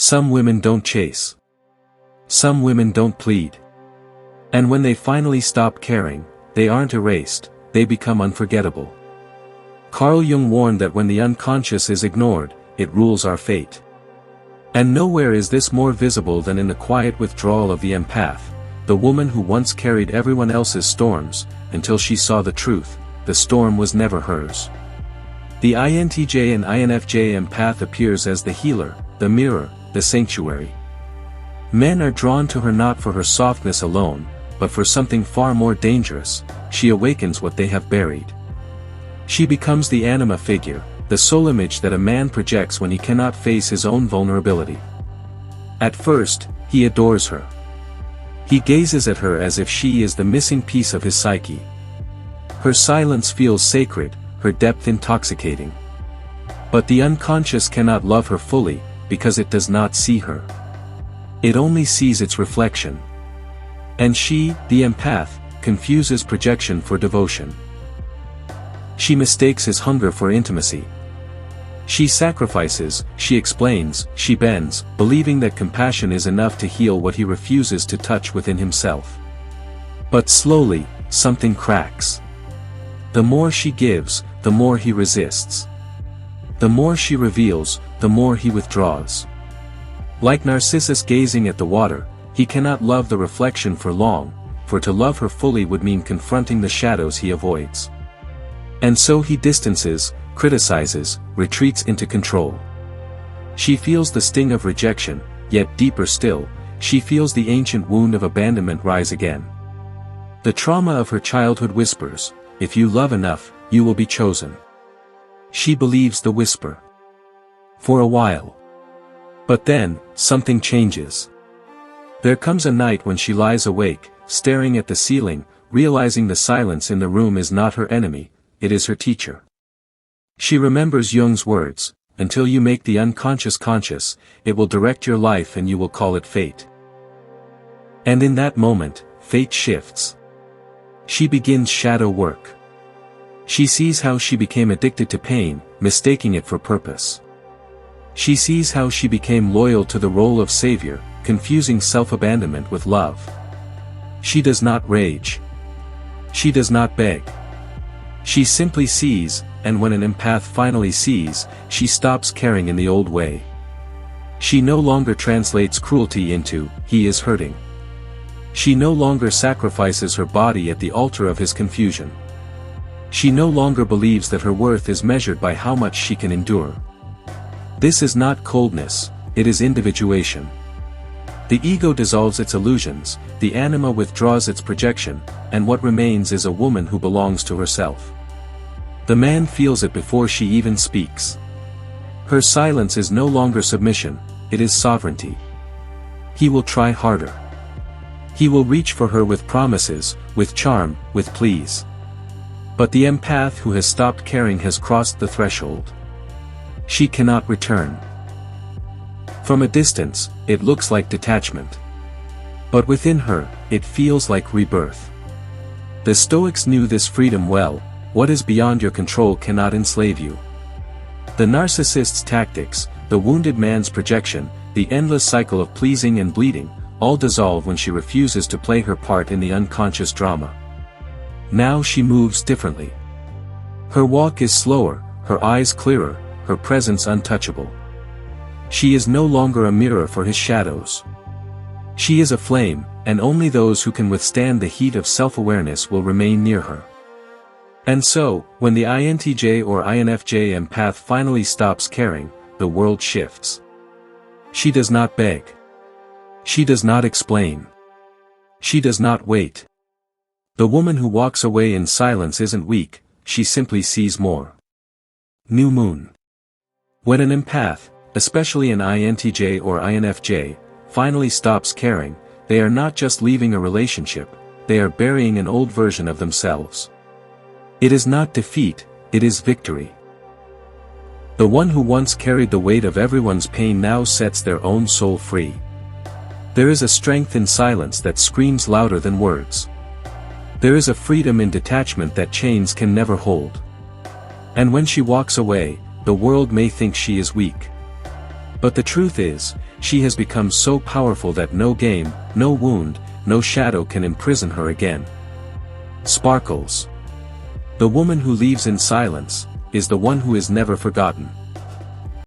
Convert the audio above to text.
Some women don't chase. Some women don't plead. And when they finally stop caring, they aren't erased, they become unforgettable. Carl Jung warned that when the unconscious is ignored, it rules our fate. And nowhere is this more visible than in the quiet withdrawal of the empath, the woman who once carried everyone else's storms, until she saw the truth, the storm was never hers. The INTJ and INFJ empath appears as the healer, the mirror, the sanctuary. Men are drawn to her not for her softness alone, but for something far more dangerous. She awakens what they have buried. She becomes the anima figure, the soul image that a man projects when he cannot face his own vulnerability. At first, he adores her. He gazes at her as if she is the missing piece of his psyche. Her silence feels sacred, her depth intoxicating. But the unconscious cannot love her fully, because it does not see her. It only sees its reflection. And she, the empath, confuses projection for devotion. She mistakes his hunger for intimacy. She sacrifices, she explains, she bends, believing that compassion is enough to heal what he refuses to touch within himself. But slowly, something cracks. The more she gives, the more he resists. The more she reveals, the more he withdraws. Like Narcissus gazing at the water, he cannot love the reflection for long, for to love her fully would mean confronting the shadows he avoids. And so he distances, criticizes, retreats into control. She feels the sting of rejection, yet deeper still, she feels the ancient wound of abandonment rise again. The trauma of her childhood whispers, "If you love enough, you will be chosen." She believes the whisper. For a while. But then, something changes. There comes a night when she lies awake, staring at the ceiling, realizing the silence in the room is not her enemy, it is her teacher. She remembers Jung's words, "Until you make the unconscious conscious, it will direct your life and you will call it fate." And in that moment, fate shifts. She begins shadow work. She sees how she became addicted to pain, mistaking it for purpose. She sees how she became loyal to the role of savior, confusing self-abandonment with love. She does not rage. She does not beg. She simply sees, and when an empath finally sees, she stops caring in the old way. She no longer translates cruelty into, "He is hurting." She no longer sacrifices her body at the altar of his confusion. She no longer believes that her worth is measured by how much she can endure. This is not coldness, it is individuation. The ego dissolves its illusions, the anima withdraws its projection, and what remains is a woman who belongs to herself. The man feels it before she even speaks. Her silence is no longer submission, it is sovereignty. He will try harder. He will reach for her with promises, with charm, with pleas. But the empath who has stopped caring has crossed the threshold. She cannot return. From a distance, it looks like detachment. But within her, it feels like rebirth. The Stoics knew this freedom well. What is beyond your control cannot enslave you. The narcissist's tactics, the wounded man's projection, the endless cycle of pleasing and bleeding, all dissolve when she refuses to play her part in the unconscious drama. Now she moves differently. Her walk is slower, her eyes clearer, her presence untouchable. She is no longer a mirror for his shadows. She is a flame, and only those who can withstand the heat of self-awareness will remain near her. And so, when the INTJ or INFJ empath finally stops caring, the world shifts. She does not beg. She does not explain. She does not wait. The woman who walks away in silence isn't weak, she simply sees more. New moon. When an empath, especially an INTJ or INFJ, finally stops caring, they are not just leaving a relationship, they are burying an old version of themselves. It is not defeat, it is victory. The one who once carried the weight of everyone's pain now sets their own soul free. There is a strength in silence that screams louder than words. There is a freedom in detachment that chains can never hold. And when she walks away, the world may think she is weak. But the truth is, she has become so powerful that no game, no wound, no shadow can imprison her again. Sparkles. The woman who leaves in silence is the one who is never forgotten.